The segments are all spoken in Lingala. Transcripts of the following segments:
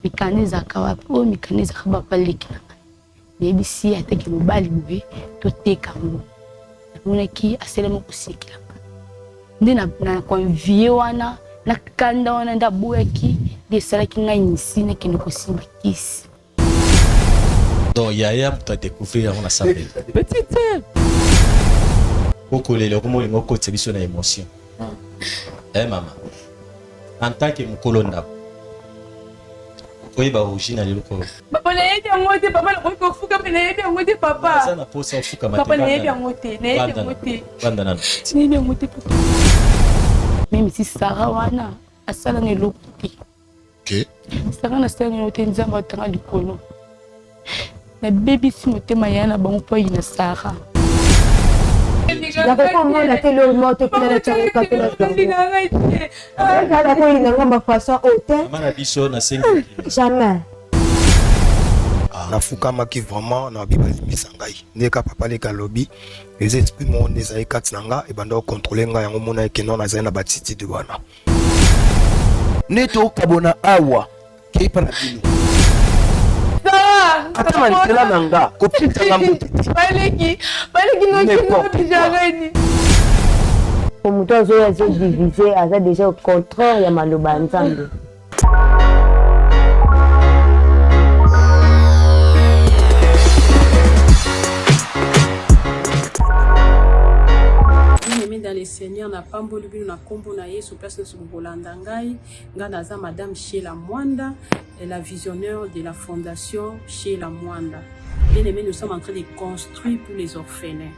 mikaniza kawa po mikaniza kaba palikina yebi si ataki mobali boye to teka ngo mona ki aselema kusikila ndina na convier wana na kanda wana ndabuya ki desala ki ngai nisina kino kosimba kisi donc Yaya tu as découvert on a ça petite beaucoup les comment ils m'ont sur les émotions maman en tant que mukolonda oui, bah, origine, elle est papa, n'a pas monté, papa, n'a pas fouca, mais n'a pas monté, papa. Ça n'a pas ça, fouca, papa, n'a pas monté, n'a pas monté. Bandana. N'a pas monté, papa. Même si Sarah wana, a sala ne lokuti. Ok. Sarah na sala ne lokuti, nzamba tanga likolo. Na baby si mote mayana bango po ina Sarah. D'accord, moi la télé au mot, tu peux la tirer quand tu la fais. D'accord, il n'a pas façon haute. Maman a dit ça, na 5. Jamais. Na fukama ki vraiment na bibali misangai. Neka papa le kalobi, les esprits mon des ay katnanga et bando contrôler nga yango mona ke non na zaina batiti de wana. Neto kabona awa ke para dino. Atama nisela nanga kopita ngambuti. Baleki no kijagani. Pour muto azo se diviser, asa déjà au contraire ya maloba nzambe. Dans les seigneurs na pambo libino na kombo na Yesu place sur Bolanda ngai ngana madame Sheila Mwanda la visionnaire de la fondation Sheila Mwanda. Bien aimé, nous sommes en train de construire pour les orphelins.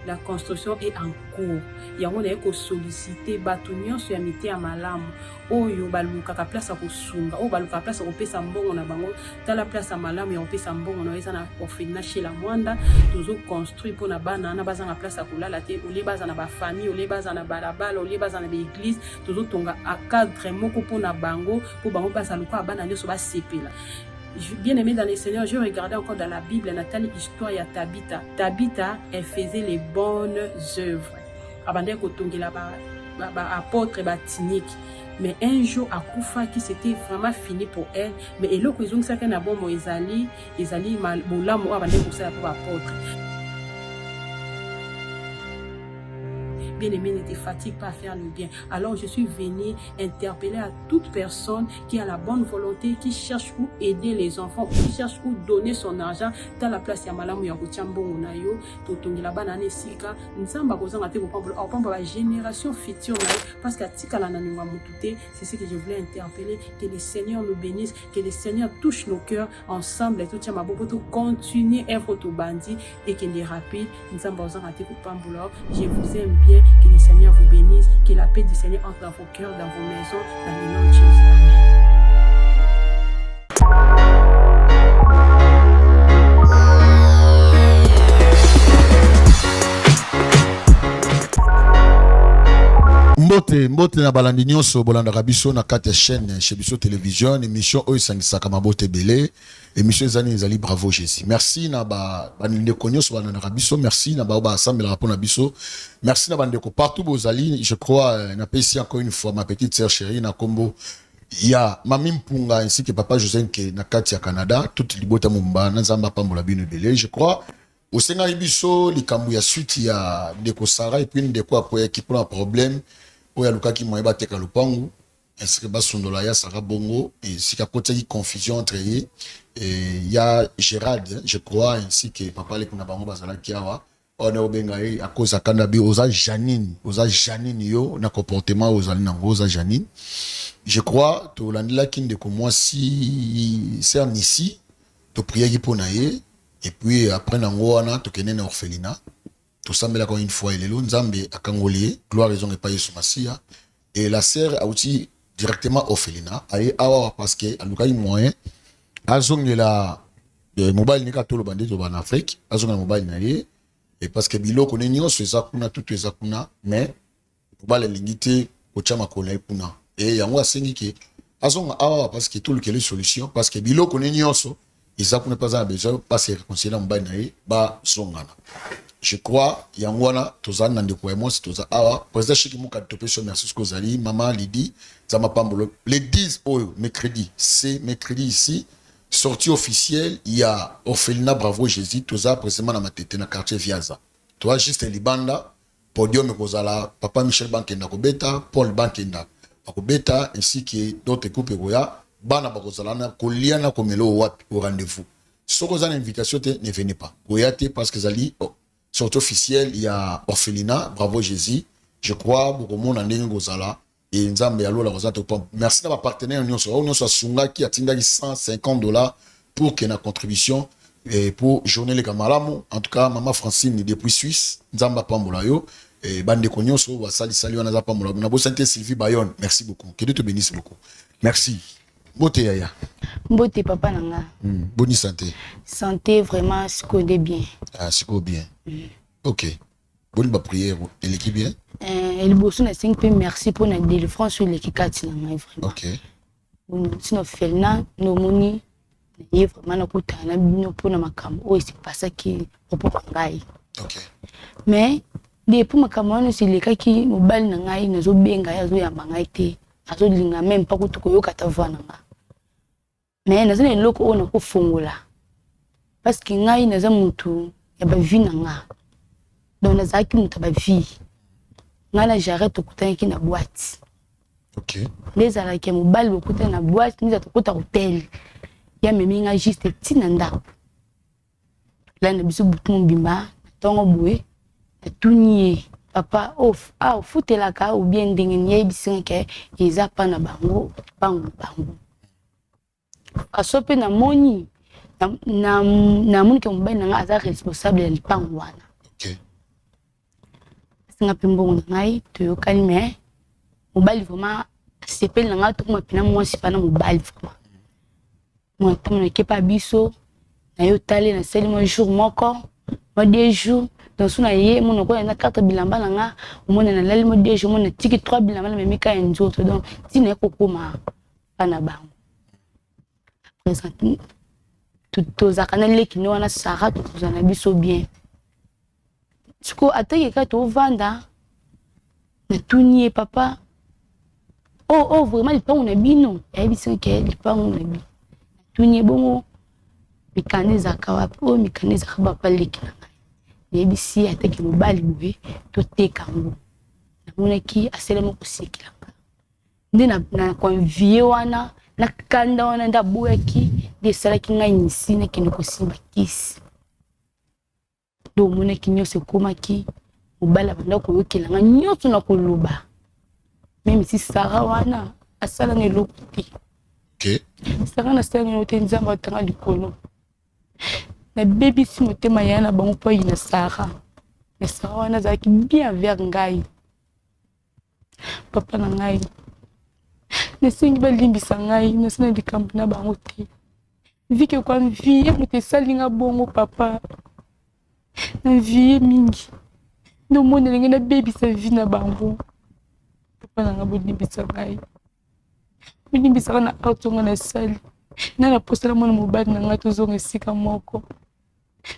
La construction est en cours. Yango na eko solliciter batunyo sur amité ya malamu. Oyo baluka ka place ko sunga, o baluka place ko pesa mbongo na bango, ta la place malamu ya ko pesa mbongo na eza na orphelinat chez la Mwanda, toujours construit pour na bana na baza na place ko lala te, o le baza na ba famille, o le baza na balabala, o le baza na l'église, toujours tonga a cadre moko pour na bango, pour bango baza luka bana nyoso ba sepela. Bien aimé dans les Seigneurs, je regardais encore dans la Bible, Nathalie, histoire ya Tabitha. Tabitha, elle faisait les bonnes œuvres. Avant d'être là apôtre et batinique. Mais un jour, à Koufa, qui c'était vraiment fini pour elle. Mais elle a dit que ça n'a bon Ezali mal boula mo avant d'être ça pour apôtre. Bien-aimé, ne te fatigue pas à faire le bien. Alors je suis venue interpeller à toute personne qui a la bonne volonté, qui cherche où aider les enfants, qui cherche où donner son argent dans la place ya malamu ya kuchambongo na yo, totongela bana nesika, nzamba kozanga te kopambo la génération future na yo, parce que tika la nanunga mutute, c'est ce que je voulais interpeller, que le Seigneur nous bénisse, que le Seigneur touche nos cœurs ensemble et tout tient ma bobo to continuer œuvre to bandi et que les rapides, nzamba kozanga te kopambo. Je vous aime bien. Que le Seigneur vous bénisse, que la paix du Seigneur entre dans vos cœurs, dans vos maisons, dans le nom de Jésus. Mbote na balandi nyonso bolandaka biso na kati ya chaîne chez biso télévision émission oyo esangisaka mabote belé émission ezali bravo Jésus. Merci na bandeko nyonso balandaka biso, merci na ba assemblera pour na biso, merci na bandeko partout bozali. Je crois na pesi encore une fois ma petite sœur chérie na kombo ya Mami Mpunga ainsi que papa José ke na kati ya Canada, toute libota mumba na nzamba pambola bino belé. Je crois au senga biso likambu ya suite ya ndeko Sarah et puis ndeko apoya ki pour un problème oya lukaki moyeba teka lupangu ainsi que basondola ya Sarah Bongo et si ka côté confusion entre et ya Gérald je crois ainsi que papa le kuna bango bazala kiawa on obenga à cause akanda bi oza Janine yo na comportement ozali nango oza Janine. Je crois to landela kinde ko moi si c'est en ici to prier ki pona ye et puis après nango wana to kene na orphelinat. Tout ça, mais là, une fois, il est là, Nzambe à Kangolé, gloire raison et pas Yesu Massia. Et la sœur a aussi directement orphelinat. Aïe, awa, parce que, à l'occasion moyen, azong la mobile n'est qu'à tout le bandit en Afrique, azong la mobile n'est et parce que bilo connaît nyon, c'est ça qu'on a tout les akuna, mais, mobile l'ingité, au chama connaît puna. Et yango a sengi que, azong awa, parce que tout le quelle solution, parce que bilo connaît nyon, so, et ça qu'on n'a pas besoin, parce que réconcilier la mobile n'est, ba, songana. je crois yangwana tozana ndeko ya mwasi toza awa président Chiki Muka topesho merci ce que zali maman Lydie zama pambolo les 10 mercredi c'est mercredi ici sortie officielle il y a orphelinat Bravo Jésus toza précisément na matete na quartier Viaza toi juste libanda podium kozala papa Michel Bankenda kobeta Paul Bankenda bakobeta ainsi que d'autres couples koya bana bakozala na koliana komelo wapi au rendez-vous soko za invitation te ne venez pas koyate parce que zali sortie officielle il y a orphelinat Bravo Jésus je crois beaucoup monde en ndenge kozala et nzambe alola kozata to merci na ba partenaire nyonso sunga ki atinga $150 pour que na contribution et pour journée les kamalamu en tout cas maman Francine depuis Suisse nzamba pambola yo et bande konyoso wa sali wana za pambola na bo santé Sylvie Bayonne merci beaucoup que Dieu te bénisse beaucoup merci Mbote yaya. Mbote papa nanga. Bonne santé. Santé vraiment ce qu'on est bien. Ah c'est quoi bien. OK. Bonne prière et l'équipe bien. El bosso na 5 peu merci pour la délivrance sur l'équipe kati nanga vraiment. OK. Bon sino felna no moni na vraiment na kutana bino pona makambo o c'est pas ça qui propos ngai. OK. Mais depuis makambo no c'est leka ki mobile na ngai nazo benga ya zo ya mangai te. Azo linga même pas kutuko yoka ta voix nanga. Mais nazo na loko ona ko fongola. Parce que ngai naza mutu ya ba vie nanga. Donc nazaki mutu ba vie. Ngana j'arrête okutana ki na boîte. OK. Les ala ki mobile okutana na boîte, ni za tokota hotel. Ya memi nga juste tina ndako. Là na biso butu mbimba, tongo boye, tunie. Papa off futelaka ou bien ndenge yebisinga ke eza pa na bango bango asope na moni na moni ke mobali nanga aza responsable ya lipango wana. OK. Singa pembongo ngai toyokani mais mobali vraiment sepeli nanga to kuma pina mwasi pa na mobali vraiment. Moi tamona ke pa biso na yo tale na seli mo jour moko mo 2 jours dans son aïe mon ko na carte bilamba nanga mon na lali mo 2 jours mon tiki 3 bilamba na memi ka nzoto donc tina ko koma pana bango présent tout za kanale ki no na sara tout za na biso bien siko atake ka to vanda na tunie papa oh vraiment il pas on a bino et biso ke il pas on a bi tunie bongo mikaniza kawapo mikaniza khaba paliki yebisi ataki mobali boye toteka ngo namona ki aselema kusikila ndi na convie wana na kanda wana nda boyaki de sala ki ngai nisine ki nikosimba kisi do mona ki nyose koma ki mobala banda ko yokela nga nyoto na koloba même si sara wana asala ngelokuti. OK. Sara na sala ngelokuti nzamba tanga likolo na baby si motema yana bango po ina Sara. Na Sara wana zaki bien vers ngai. Papa na ngai. Ne singi ba limbisa ngai, na sina likambo na bango te. Vike kwa vie mote salinga bongo papa. Na vie mingi. No mona lenga na baby sa vie na bango. Papa na ngabo limbisa ngai. Limbisa na autonga na sali. Na posela mona mobali na ngai tozonga sika moko.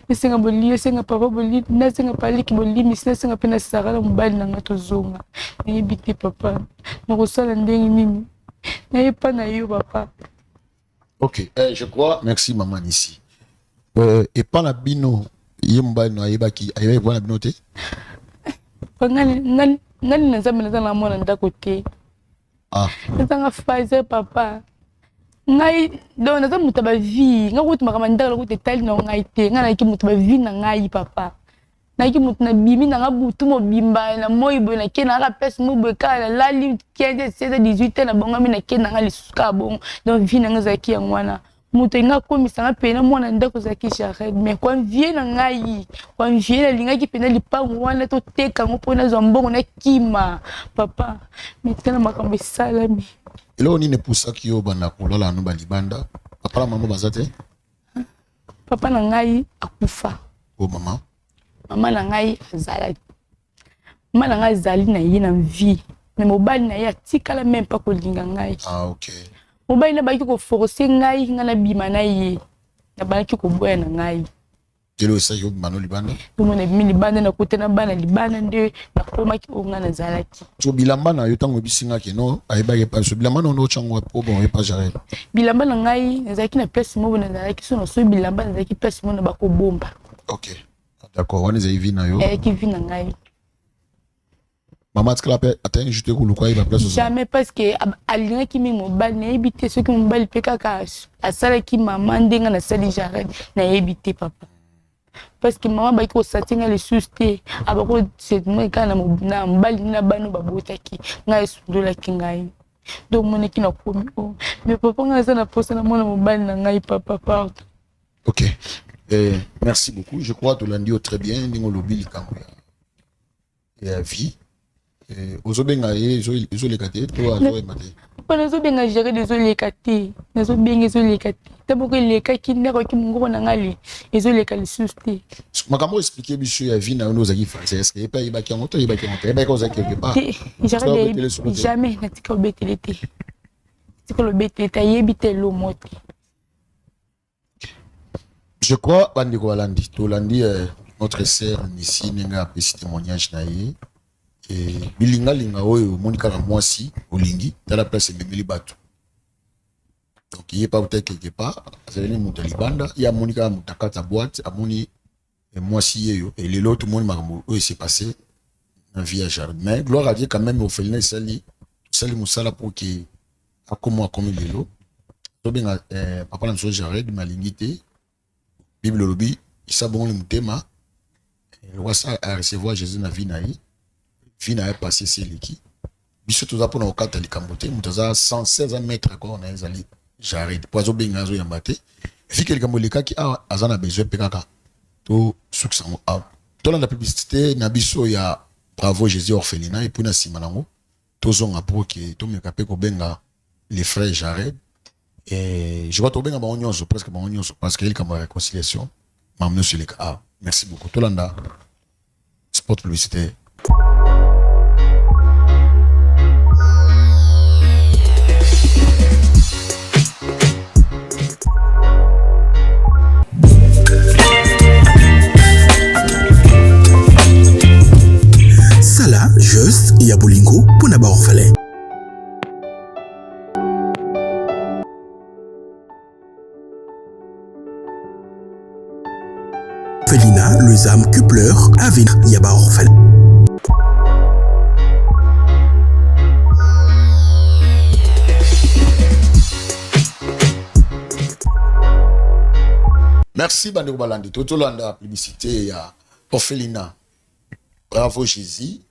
Nesenga boli, senga papa boli, na senga paliki boli, misina senga pena Sara na mobali na ngai tozonga. Na yebite papa. Na kosala ndenge nini? Na yepa na yo papa. OK. Je crois merci maman ici. Et pas la bino yemba no ayebaki ayeba bona bino te. Ngani na nzambe na mona ndako te. Ah. Nzanga fazer papa. Ngai do na mutu ba vie nga kutu makama ndala kutu tali na ngai te nga na ki mutu ba vie na ngai papa na ki mutu na bimi na ngabutu mo bimba na moyibo na ke na ka pesa mo beka la lali 15 16 18 na bonga mi na ke na ngali suka bon donc vie na ngazaki ya mwana mutu nga komisa nga pena mwana ndako zaki Jared mais kwa vie na ngai kwa vie na linga ki pena lipango wana to teka ngo pona zombongo na kima papa mitena makambo salami. Elo ni ne poussa ki yo bana kolola no balibanda. Papa la maman bazate? Papa na ngai akufa. Oh maman. Maman na ngai azala. Maman na ngai zali na ye na vie. Mais mobali na ye atikala même pas kolinga ngai. Ah OK. Mobali na baki ko forcer ngai ngana bima na ye. Na baki ko boya na ngai. Kelo esa yo mano libanda. Tomona mi libanda na kote na bana libanda nde na komaki onga na zalaki. So bilamba na yo tango bisinga ke no ayeba ke pas so bilamba no chango po bon e pas Jared. Bilamba na ngai nazalaki na place mo na zalaki so na so bilamba nazalaki place mo na bakobomba. OK. D'accord, on est arrivé na yo. Qui vit na ngai. Maman tkala pe atteindre juste ko lukwa iba place. Jamais parce que alinga ki mi mobile na ebité ce qui mobile pe kaka asala ki maman ndenga na sali Jared na ebité papa. Parce que maman ba ko satinga les susté abako c'est moi kana na mbali na bano babotaki ngai sundola ki ngai donc mon ki na komi oh mais papa nga ça na posa na mona mobile na ngai papa pardon. OK. Merci beaucoup. Je crois que tu l'as dit très bien ningo lobby likambo ya vie. Ozobenga ezolekate to azoemate. Pas nazobenga gérer désolekate nazobenga ezolekate taboko lekaki ndako ki mungo na ngali ezoleka lisuste. Makambo expliquer biso ya vie na nos aki français est-ce que pas ibaki en moto ibaki en terre ko za quelque part. Jamais na tika obetelete. Tika obetelete yebite lo moti. Je crois bandiko balandi to landi notre sœur ici ninga a petit témoignage na ye. Et bilinga linga oyo monika na mwasi olingi dans la place memeli bato. Donc il est pas peut-être quelque part, c'est une monte libanda, il y a monika mutakata boîte, amoni mwasi yeyo et les autres monde makambo oyo s'est passé na vie à Jared. Mais gloire à Dieu quand même au felina sali musala pour que akomo comme lelo. To benga papa na so Jared malingité Bible lobi isa bon le mutema le roi a recevoir Jésus na vie na yi. Vina a passé c'est l'équipe. Biso toza pona okata likambote, mutaza 116 mètres quoi on a ezali Jared. Poizo benga zo yambate. Fi quelqu'un moleka ki azana besoin pekaka. To suksango a. To la publicité na biso ya Bravo Jésus orphelinat et puis na simanango. To zonga pour que to mekape ko benga les frères Jared. Et je vois to benga ba onyoso presque ba onyoso parce qu'il y a comme réconciliation. Mamno sur les cas. Merci beaucoup. To landa spot publicité. Sala, juste, il y a Bolingo pour n'avoir orphelin. Felina, les âmes que pleurent, avec Yaba orphelin. Merci Bandeko Balandi. Toto landa publicité ya orphelinat. Bravo Jésus.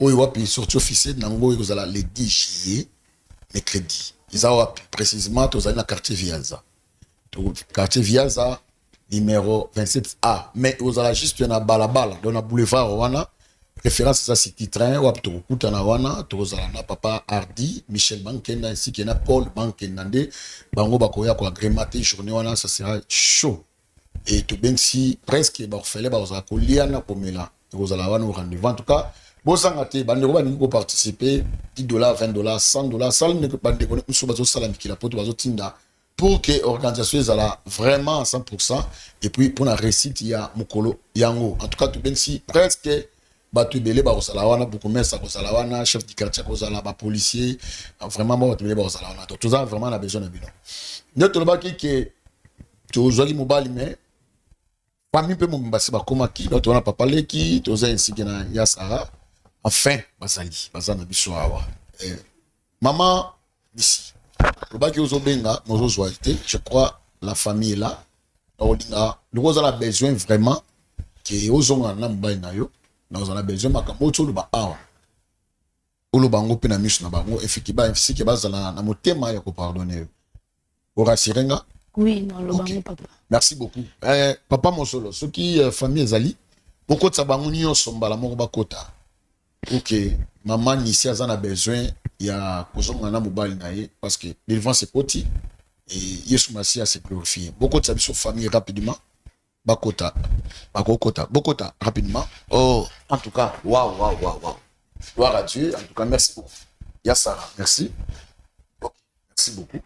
Oyo wapi sorti officiel nango ekozala le 10 juillet mercredi. Ils ont précisément dans la quartier Viaza. Quartier Viaza numéro 27A. Mais vous allez juste na balabala dans la boulevard wana référence à City Train ou to kutana wana to na papa Hardy, Michel Bankenda ainsi que na Paul Bankenda nde bango bakoya ko agrémenter journée wana ça sera chaud. Et tout bien si presque orphelin ba ozala koliana komela. Vous allez avoir nos rendez-vous. En tout cas, vous avez participer $10, $20, $100. Ça ne peut pas déconner. Pour que l'organisation soit vraiment à 100%. Et puis, pour la réussite, il y a Mukolo Yango. En tout cas, tout bien si presque Batu Bele, beaucoup de chef de quartier, policier, vraiment, donc, tout ça, vraiment, on a besoin de bilan. Notre baki que tu as mobile, mais famille peut m'embasser comme qui donc on a pas parlé qui tu as ainsi que na Yasara enfin basali bazana biso awa maman ici le baki ozobenga nozo zoité je crois la famille est là olinga nous avons besoin vraiment que ozonga na mbai na yo nous avons besoin makambo to ba awa olo bango pe na miso na bango effectivement si que bazala na motema ya ko pardonner ora sirenga. Oui, non, le okay. papa. Merci beaucoup. Papa Mosolo, ce qui famille Zali, beaucoup de sabanguni ont son balamor bakota. Ok, maman ici a besoin, il y a kozongana mobile nae parce que l'élevant c'est petit et Yesu Massia s'est glorifié. Beaucoup de sa famille rapidement. Bakota, Bokota rapidement. Oh, en tout cas, waouh. Gloire à Dieu. En tout cas, merci beaucoup. Yassara, merci. Okay, merci beaucoup.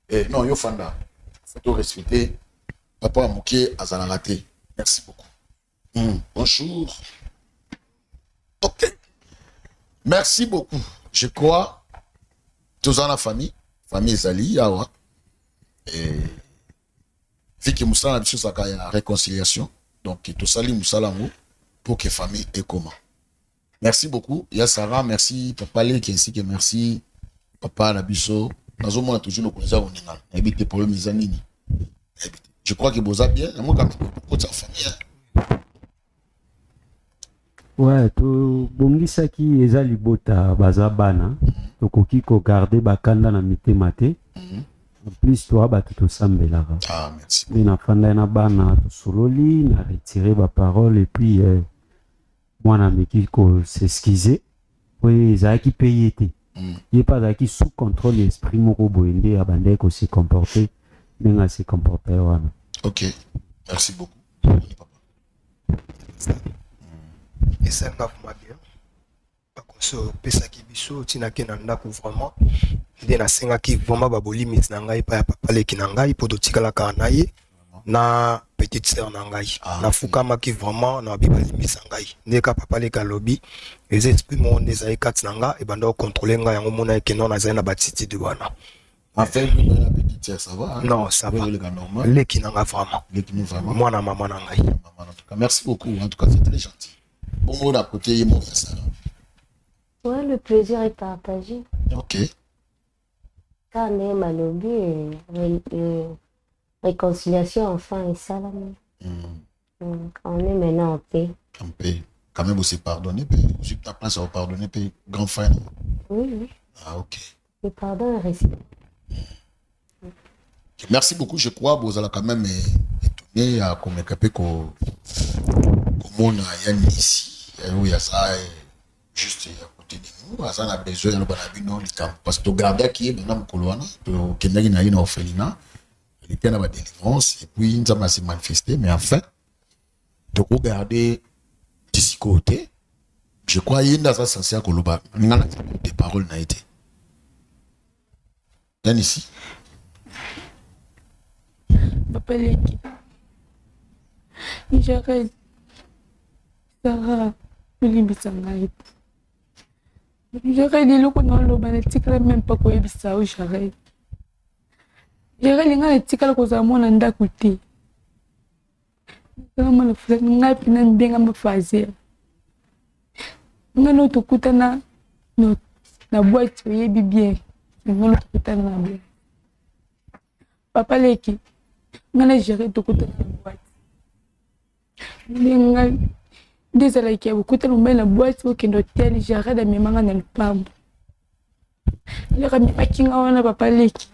Et non, Yofanda. Faut respecter papa Mouké Azanarate. Merci beaucoup. Bonjour. Ok. Merci beaucoup. Je crois, tous en la famille Zali, Yawa. Et Fiki Moussala, monsieur Saka, il y a réconciliation. Donc, tout sali Moussalango pour que famille ait comment. Merci beaucoup. Il y a Sarah, merci. Papa Lek, ainsi que merci. Papa Nabiso. Nous avons toujours le conseil au Nina. Évite les problèmes, les amis. Je crois que vous avez bien. Moi, quand vous êtes en famille. Ouais, to bongisaki eza libota baza bana tokoki kogarde bakanda na mitema te en plus toa bato tosambelaka. Ah, merci. Mpe nafanda na bana tosololi na retire baparole et puis mwana ameki kosexcuse po ezalaki mpe ye te ye mpe azalaki sous contrôle esprit moko boye nde abandaki kose comporte ndenge ase comporte wana. Ok, merci beaucoup. esenga vraiment bien bakoso opesaki biso tinaki na ndako vraiment nde nasengaki vraiment babolimisi na ngai epai ya papa leki na ngai mpo totikalaka na ye na petite sœur na ngai nafukamaki vraiment na babi balimisa ngai nde ka papa leki alobi eza esprit moko nde ezali kati na ngai ebanda kocontrole ngai yango mona ekeno nazali na batitide wana. Enfin, la petite sœur, ça va? Hein? Non, ça va. Leki nanga vraiment. Leki nous vraiment. Moi na maman na ngai. En tout cas, merci beaucoup. En tout cas, c'est très gentil. Bon mot à côté, mon ça. Ouais, le plaisir est partagé. Ok. Quand on est malobi et réconciliation enfin et ça là. On est maintenant en paix. En paix. Quand même, vous s'est pardonné, puis ta place à vous pardonner, puis grand frère. Oui, oui. Ah, ok. Le pardon est réciproque. Merci beaucoup. Je crois que vous allez quand même étonné à comment comment on a ici. Où il y a ça juste à côté de nous. Ça a besoin de nous parce que regarder qui est maintenant Koloana, que n'a rien à orphelinat. Il était dans la délivrance et puis ça m'a s'est manifesté. Mais enfin, de regarder d'ici côté, je crois qu'il y a ça censé à Koloba. Il y a des paroles n'a été. Ici. Papa Leki. J'arrête. Sarah, Limbisa ngai. J'arrête de l'eau dans l'eau, mais tu ne même pas quoi ebisa ou j'arrête. J'arrête linga na tikala ko za mona ndakuti. Kama na fula ngai pina mbenga mafaze. Ngano tukutana no na boîte yebi bien. Ngano tukutana na boîte. Papa Leki. Ngana gérer tukutana na boîte. Linga désolé que ukutana mbele na boîte okendo hotel j'arrête de me manga na lupambo. Le kami makinga wana Papa Leki.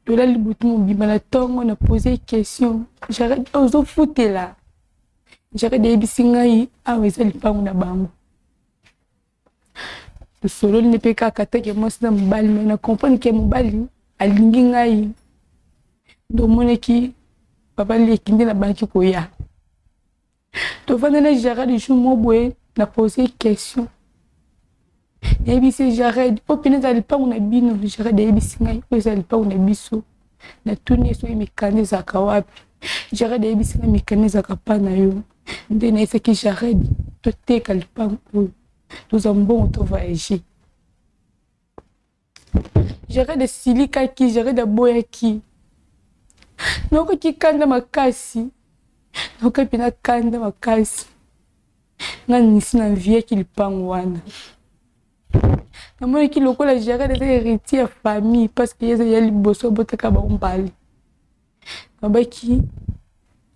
Tola libutu mobimba na tongo na poser question. J'arrête ozo fouter là. J'arrête de bisingai aweza lipango na bango. Le solo ne peut pas kata que moi c'est mbali mais na comprendre que mbali alingi ngai. Do moneki Papa Leki ndina banki koya. To vana na j'arrête de jour mobwe na poser question. Et puis c'est j'arrête opiner za lipango na bino j'arrête de bisingai oza lipango na biso. Na tuni so imekaniza kawapi. J'arrête de bisingai mekaniza kapana yo. Ndena ese ki j'arrête to teka lipango. Nous avons bon to voyager. J'arrête de silika ki j'arrête de boya ki. Noko ki kanda makasi. Noko pina kanda makasi. Ngani sina vie ki lipango wana. Na moi ki lokola j'arrête de héritier à famille parce que y a liboso botaka ba mbali. Nabaki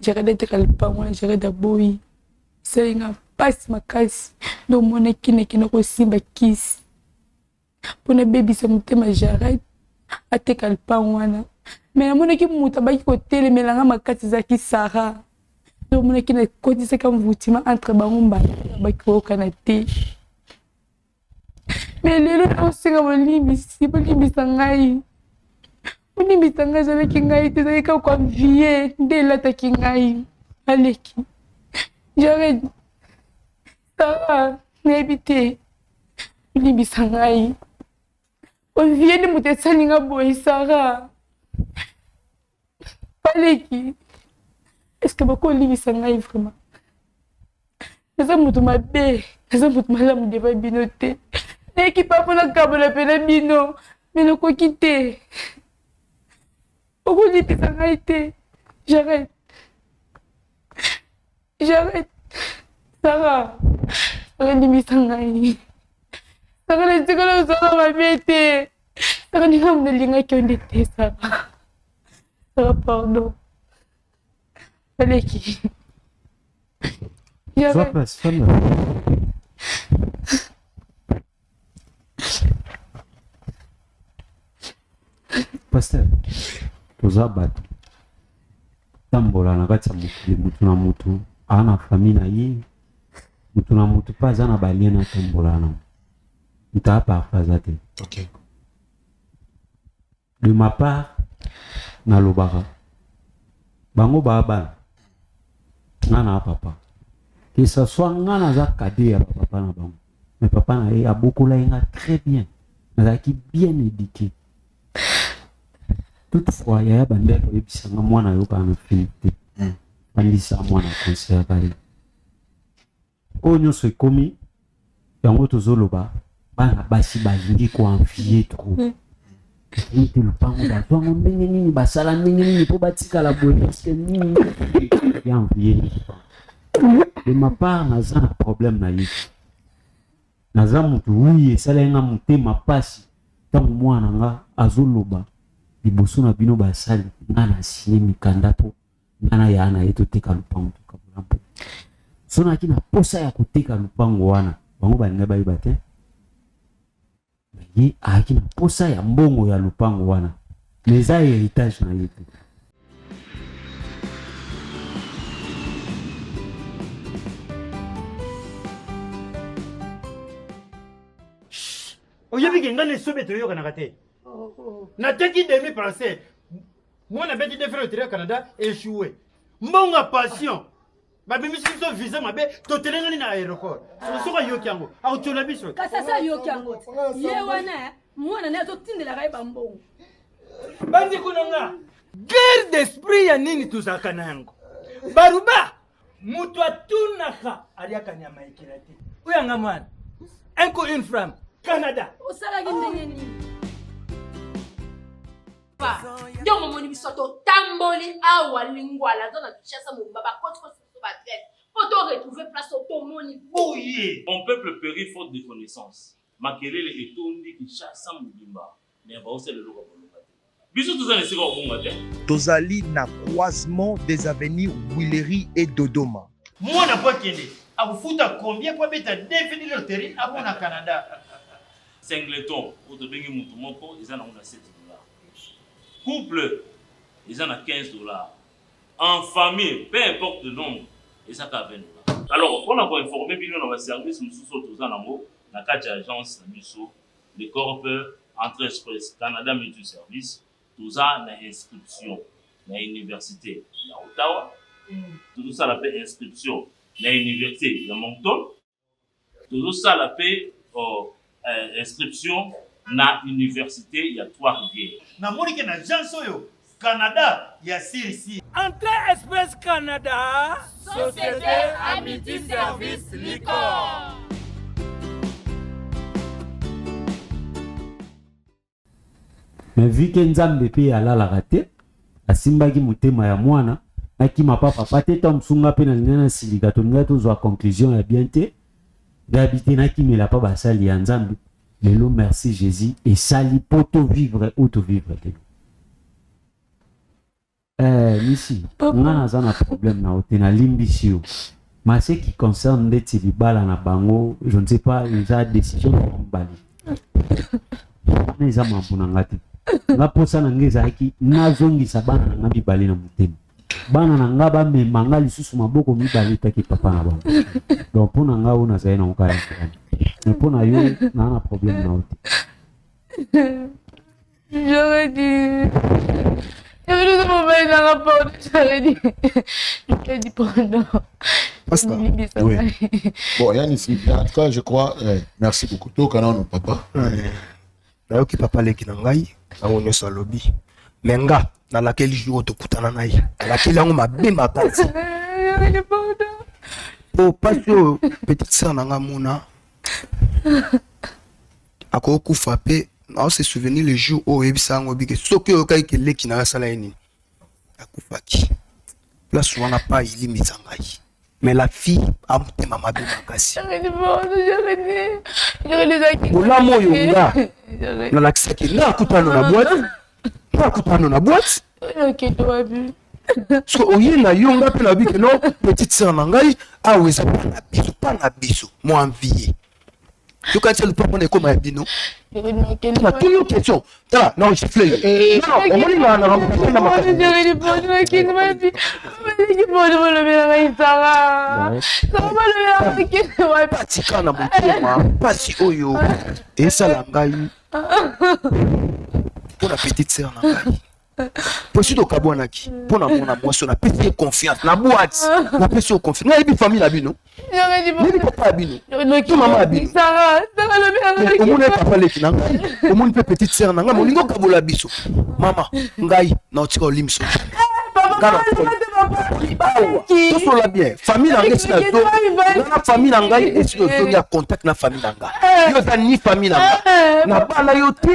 j'arrête de teka lipango wana j'arrête de boyi. C'est nga passe makasi. Donc mon ekine qui n'a simba kiss. Pour ne baby ça mutema j'arrête à teka lipango wana. Mais mon équipe mutabaki côté les melanga makati za ki Sarah. Donc mon équipe côté c'est comme vutima entre bangomba baki ko kanate. Mais les autres on singa bolimbi si bolimbi sangai. Bolimbi sangai za ki ngai te za ka kwa vie de la ta ki ngai. Aleki. J'arrête. Sarah, n'habite. Bolimbi sangai. On vient de me dire salinga boy Sarah. Paleki. est-ce que bakolimisa ngai vraiment naza moto mabe naza moto malamu deba bino te nayeki mpa mpona kabola pena bino me nakoki te okolipisa ngai te j'arrête Sarah limisa ngai Sarah natikala ozala mabe te Sarah ninga munalingaki onde te Sarah pardon aleki Sois place, femme. Pasteur, toza bato tambola na kati ya mokili mutu na mutu aa na famille na ye mutu na mutu mpe aza na balie na tambola na mutu aparphaza te. De ma part nalobaka bango baabana nga na papa que ce soit nga naza cadet ya papa na bango mais papa na ye abokola ye nga très bien nazalaki bien éduqué. Toutefois yaya bandeko oyebisanga mwana yo bana fini te bandisa mwana concert kali oyo nyonso ekomi yango tozoloba bana basi balingi koenvie trop te lupango bazwango ndenge nini basala ndenge nini mpo batikala boye parceke nini envie de ma part naza na problème na ye naza motu wuyi esala ye nga motema pasi ntango mwana nga azoloba liboso na bino basali nga na sine mikanda mpo nga na yaa na ye toteka lupango tokabola mpo so naki na posa ya koteka lupango wana bango balinga bayeba te ye ayaki na posa ya mbongo ya lupango wana mais eza héritage na ye te. Oyebi nga ne sobe toyoka na kate. Nataki demi français. Moi na beti de frère au Canada échoué. Mbonga passion. Babimisi biso visa mabe totelengani na aéroport. Soka yoki yango. Akotola biso. Kasasa yoki yango. Ye wana mwana na totindela kai bambongo. Bandi kunanga. Guerre d'esprit ya nini tuzaka nango. Baruba mutu atunaka aliaka nyama ikirati. Uyanga mwana. Enko une femme. Canada. Osalaki ndenge nini? Ndio momoni bisoto tamboli awa lingwala zona tuchasa mobaba kotko so ba tête. Poto retrouver place au moni bouillé. Mon peuple périt faute de connaissance. Makelele etondi ki chasa mobimba. Mais ba ose le loko bolonga. Biso tuzana sika obonga te. Tozali na croisement des avenues Willery et Dodoma. Moi na pas kende. Akufuta combien pour beta définir le terrain avant na Canada. Singleton, ou de bengi mutu moko, ils en ont $7. Couple, ils en ont $15. En famille, peu importe le nombre, ils en ont $20. Alors, on a informé bien dans service, nous sommes tous en amour, dans 4 agences, le Corp, Entrée Express, Canada Multi Service, tout ça, dans inscription, dans l'université de Ottawa, tout ça, la paix inscription, dans l'université de Moncton, tout ça, la paix inscription na université il y a 3 rivières. Na monike na janso yo Canada ya sirisi. Entrée Express Canada. Société Amity Service Liquor. Mais vu que Nzambe pe alalaka te asimbaki motema ya mwana akima papa te ta msunga pe na lingana silika toninga tozwa conclusion ya bien te d'habiter na kimela pa basali ya Nzambe. Lelo merci Jésus et sali poto vivre auto vivre te. Ici, on a un problème na otena limbisio. Mais ce qui concerne ndeti libala na bango, je ne sais pas, ils ont décision de bali. Ils ont mambuna ngati. Nga posa na ngeza ki nazongisa bana na ngabi bali na mutema. Bana na ngaba me mangali susu maboko mibali taki papa na bango. Donc pour nga ona zaina okaya. Mais pour na yo na un problème na ote. J'aurais dit. Je dit pendant. Oui. Bon, Yannis, en tout cas, je crois. Merci beaucoup. Toi, Canon, papa. Nayoki papa leki na ngai, nango nyoso alobi. mais nga na laquelle jour tokutana na ye laquelle yango mabe makasi po pasi oyo petite sœur na nga mona akokufa mpe naose souvenir le jour oyo oyebisa yango bike soki oyokaki keleki na asala ye nini akufaki place wana pa ilimisa ngai mais la fille amotema mabe makasi bolamu oyo nga nalakisaki nga akutano na boîte so oye na yo nga mpe na bike no petite sœur na ngai awa eza pa na biso mo envie yokati lupa mpona ekoma ya bino natuni yo question tala na ogifle non omoni na rampena makasipatika na motema mpasi oyo esala ngai mpona petite sœur na ngai po esi tokabwanaki mpo na mona mwasi oyo napesi ye confiance na boîte napesi yo confiance nayebi famille na bino nayebi papa ya bino to mama ya bino omoni ye papa leki na ngai omoni mpe petite sœur na ngai molingi okabola biso mama ngai na otika olimiso tosola bien famille na ngai esi na famille na ngai esi ozongi ya contact na famille na ngai yo eza ni famille na ngai na bana yo te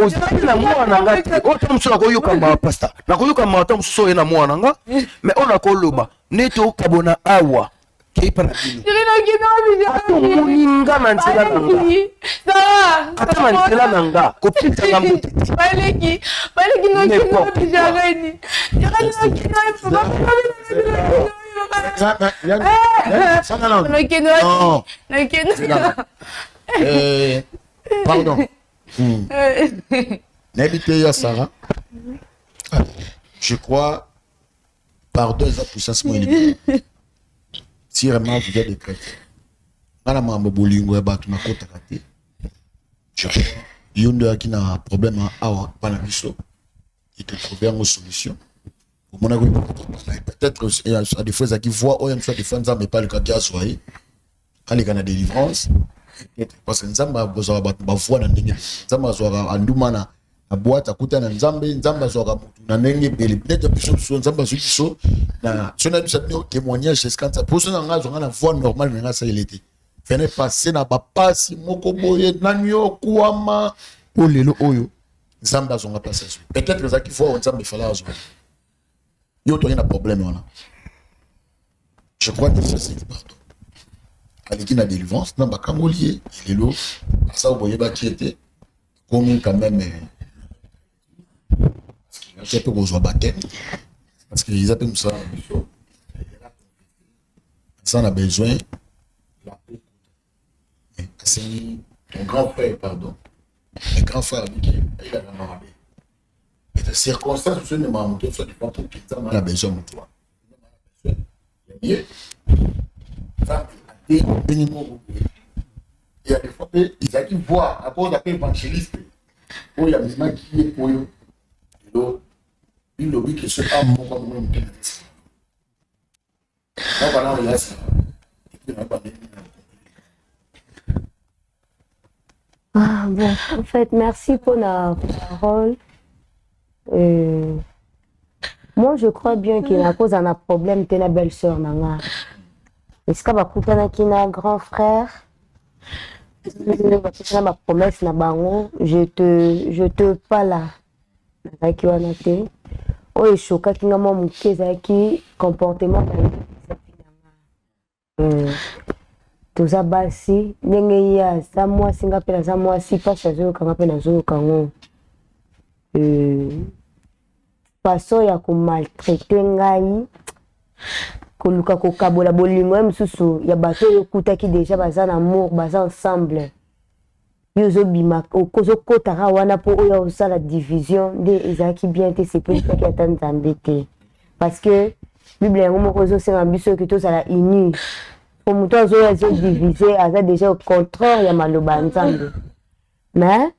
ozali na mwana na ngai te oyo ta mosusu nakoyoka mawa pasta nakoyoka mawa ta mosusu oye na mwana na nga mais oyo nakoloba neti okabona awa keipa na bino atomoni nga na nzela na nga ata na nzela na nga kopitanga mbote Pardon. N'habitez à Sarah. Je crois, pardon, ça puissance moins élevée. Si vraiment vous êtes des chrétiens, dans la mambo bolingo et batu na kota kate. Je crois, yondo qui n'a problème à awa panabiso, il te trouver une solution. Peut-être à des fois qui voient, oh, il y a des fois mais pas le cas qui a soigné. Quand il y a des délivrances, parce que nzamba bozwa bavua na ndenge nzamba azwaka anduma na boîte akuta na nzamba azwaka mutu na ndenge pele peut-être biso nzamba azwi biso na sona biso bino témoignage eskanza poso na nga azwaka na voix normale na nga sa ilete fene passer na bapasi moko boye nani yo kuama po lelo oyo nzamba azonga place azwi peut-être ezaki voix nzamba efala azwa yo to na problème wana je crois que c'est pardon aliki na délivrance na bakangolier lelo asa oboye bakiete comme quand même c'est peu besoin baptême parce que ils appellent ça ça on a besoin c'est ton grand frère pardon le grand frère il a la marabé et de circonstances ce ne m'a monté ça dépend pour qui ça a besoin de toi il y a ça et il y a des fois ils ont dû voir à cause d'un évangéliste où il y a des gens qui est pour eux il lobby que ce pas mon comme moi voilà il y a ça bon en fait merci pour la parole moi je crois bien qu'il y a cause d'un problème t'es la belle-sœur nanga. Est-ce que bakutanaki na grand frère ma promesse na bango je te pas là nazaki wana te oyo eshokaki nga mwa moke ezalaki comportement toza basi ndenge ye aza mwasi nga mpe naza mwasi mpasi azoyokanga mpe nazoyokango façon ya komaltraite ngai koluka kokabola bolingo mosusu ya bato oyo okutaki deja baza na amour baza ensemble yo ozobima ozokotaka wana mpo oyo osala division nde ezalaki bien te sepelisaki ata nzambe te parce que bible yango moko ezosenga biso oyo tozala uni po moto azoyo azodivise aza déjà au contraire ya maloba ya nzambe mais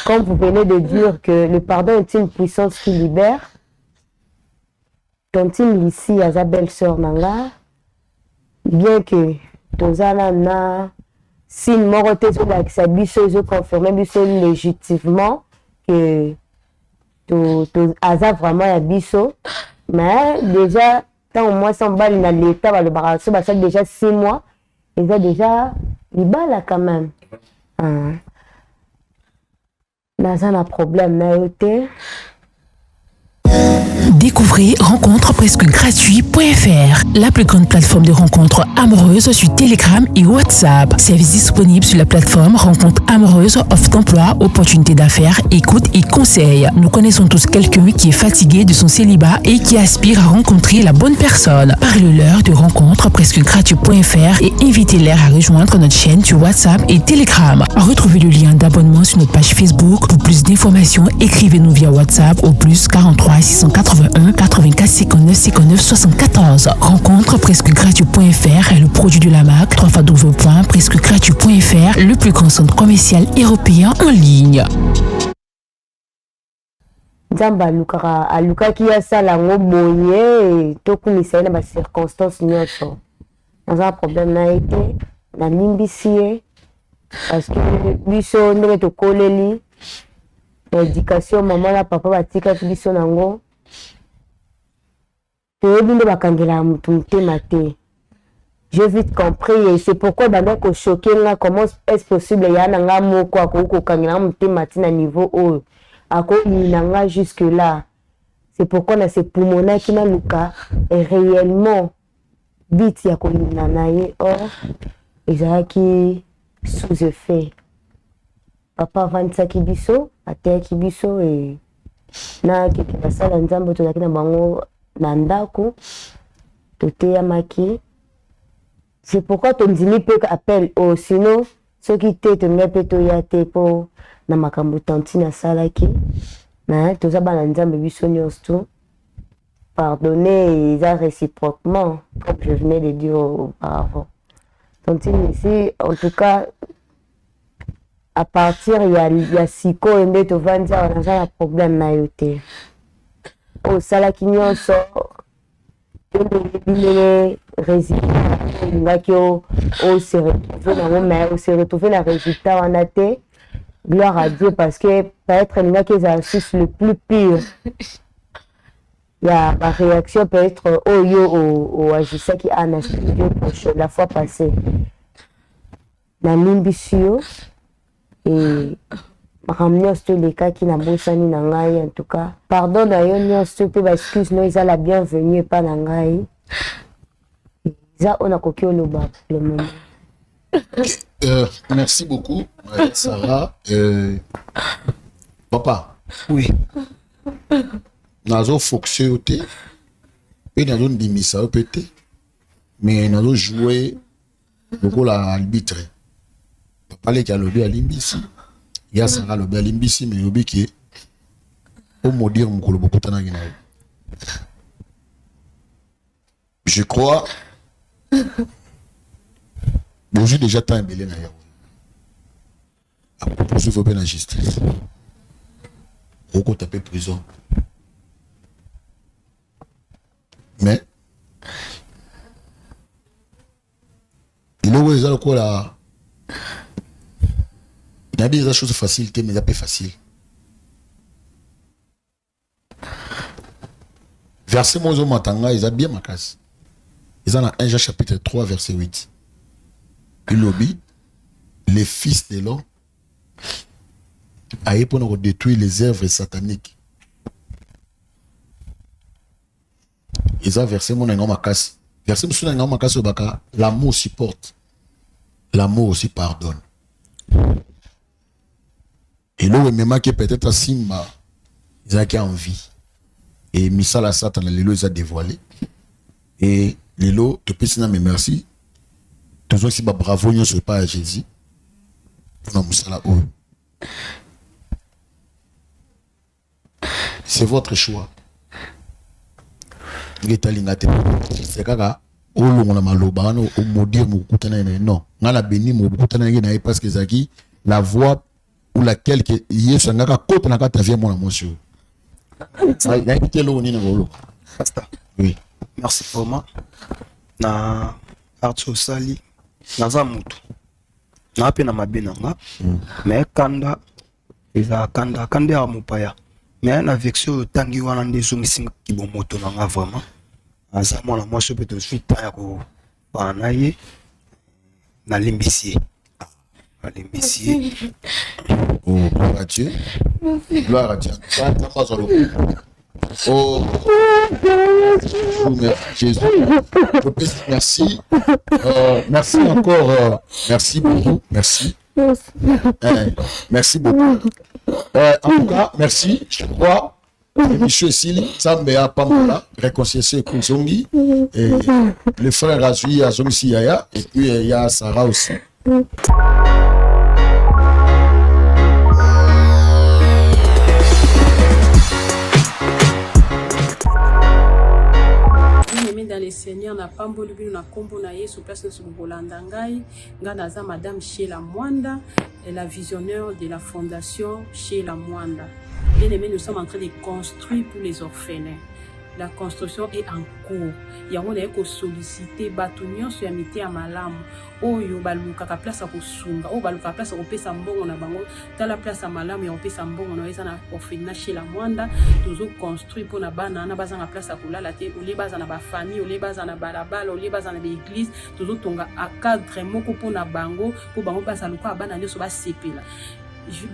comme vous venez de dire que le pardon est une puissance qui libère. Tontine ici à sa belle-sœur nanga, bien que tozana na si morote sur la xabiso je confirme biso légitimement que aza vraiment ya biso mais déjà tant moi sans balle na l'état le barasso ça déjà 6 mois ils ont déjà libala quand même naza na problème na yote. Découvrez Rencontre presque gratuit.fr, la plus grande plateforme de rencontres amoureuses sur Telegram et WhatsApp. Service disponible sur la plateforme Rencontre amoureuse, offre d'emploi, opportunités d'affaires, écoute et conseils. Nous connaissons tous quelqu'un qui est fatigué de son célibat et qui aspire à rencontrer la bonne personne. Parlez-leur de Rencontre presque gratuit.fr et invitez-les à rejoindre notre chaîne sur WhatsApp et Telegram. Retrouvez le lien d'abonnement sur notre page Facebook. Pour plus d'informations, écrivez-nous via WhatsApp au plus 43 681 84 59 59 74. Rencontre presque gratuit.fr est le produit de la marque www.presquegratuit.fr, le plus grand centre commercial européen en ligne. Nzamba alukaki asala ngo boye tokumisa na ba circonstances nyonso. Naza problème na été na limbisi ye parce que biso ndenge tokoleli éducation maman na papa batika biso nango toyebi bakangela mutu mutema te. J'ai vite compris et c'est pourquoi banda ko choquer nga comment est-ce possible ya na nga moko akoko kangela mutema te na niveau haut ako inanga jusque là. C'est pourquoi na se pulmona ki na luka et réellement bit ya ko inanaye or ezaki sous effet. Papa vansaki biso ateki biso et na kiki basala nzambo tozaki na bango na ndako toteya maki. C'est pourquoi ton dimi peut appel au sinon ceux qui te pe to ya te po na makambo tantina salaki na toza bana nzambe biso nyonso pardonner et ça réciproquement comme je venais de dire auparavant. Tantine ici en tout cas à partir il y a siko ende to vanza on a un problème na yote au salaki nyonso les résultats on se retrouve la résultat en athée. Gloire à Dieu parce que peut-être il y a des exercices le plus pire. Il y a la réaction peut-être au agisseur qui a la fois passée. La limbisio et ramener les cas qui n'a pas sani nangai en tout cas. Pardon d'ailleurs nous stupé excuse nous ils a la bienvenue pas nangai. Ça on a coquille le bas le moment. Merci beaucoup Sarah. Papa. Oui. Nazo fonctionné au thé et nazo ndimisa au pété mais nazo jouer beaucoup l'arbitre. Papa les qui a lobby à l'imbisi. Il y a Sarah lobby à l'imbisi mais lobby qui est au maudire mon colo beaucoup tana gina. Je crois bonjour déjà temps embellé na yao. Après poursuivre bien la justice. Au taper prison. Mais il y a quoi là? Il y a des choses faciles, mais il y a pas facile. Verset Mozo Matanga, ils ont bien ma casse. Ils ont 1 Jean chapitre 3, verset 8. Il lobby, les fils de l'homme, a pour détruire les œuvres sataniques. Ils ont versé mon nom à casse. Verset mon nom à casse au baka. L'amour supporte. L'amour aussi pardonne. Et là, même qui peut-être à Simba, ils ont envie. Et Misala Satan, les lots, ils ont dévoilé. Et les lots, te peux me merci. Tous ceux qui sont bravo, ils ne sont pas à Jésus. C'est votre choix. C'est kaka olongola maloba no omodir mokutana non ngala beni mokutana ngi parce que zaki la voix ou laquelle que yesu ngaka kota na kata vient mon amour. Ça y a été lo ni na golo. Oui. Merci pour moi. Na Arthur Sali naza mutu. Na pe na mabena nga. Mais kanda eza kanda ya mupaya. mais na vexio tangi wana nde zongisinga kibomoto na nga vraiment aza mwana mwasi mpe tozwi temps ya kopana ye nalimbisi ye Oh, gloire à Dieu. Gloire à Dieu. Oh, Jésus. Merci. Merci encore. Merci beaucoup. Merci. Merci beaucoup. En tout cas, merci. Je crois. Monsieur Sili, Sambea Pampola, réconciliation Kunzongi, et le frère Azui Azomisi Yaya, et puis il y a Sarah aussi. Dans les seigneurs na pamboli bino na kombo na Yesu place na Bolanda ngai naza madame Sheila Mwanda, la visionnaire de la fondation Sheila Mwanda. Bien aimé, nous sommes en train de construire pour les orphelins. La construction est en cours. Yango na eko solliciter batunyo sur amité ya malamu. Oyo baluka ka place ko sunga, o baluka place ko pesa mbongo na bango, tala place ya malamu ya pesa mbongo na eza na orphelinat chez la Mwanda, toujours construit pour na bana na bazanga place ya kolala te, ole baza na ba famille, ole baza na balabala, ole baza na l'église, toujours tonga a cadre moko pour na bango, pour bango baza luka bana nyoso ba sepela.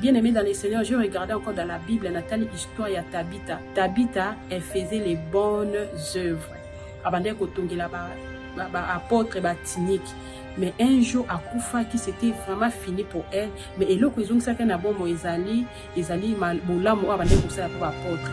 Bien aimé dans les Seigneurs, je regardais encore dans la Bible, Nathalie, histoire ya Tabitha. Tabitha, elle faisait les bonnes œuvres. Avant d'être là apôtre batinique. Mais un jour, à Koufa, qui c'était vraiment fini pour elle. Mais elle a dit que ça n'a bon Ezali mal boula moi avant d'être ça pour apôtre.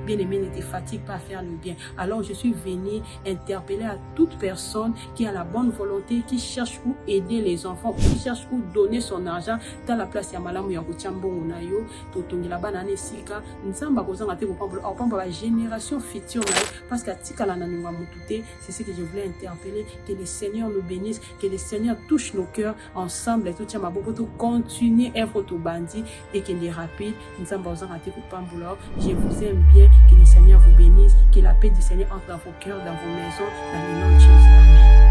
Bien-aimé, ne te fatigue pas à faire le bien. Alors je suis venue interpeller à toute personne qui a la bonne volonté, qui cherche où aider les enfants, qui cherche où donner son argent dans la place ya malamu ya kotiambongo na yo, totongela bana nesika, nzamba kozanga te kopamba la génération future na yo, parce que tika la nanunga mutute, c'est ce que je voulais interpeller, que le Seigneur nous bénisse, que le Seigneur touche nos cœurs ensemble, et tout tient ma beaucoup continuer œuvre to bandi et que les rapides, nzamba kozanga te kopamba. Je vous aime bien. Que le Seigneur vous bénisse, que la paix du Seigneur entre dans vos cœurs, dans vos maisons, dans le nom de Jésus. Amen.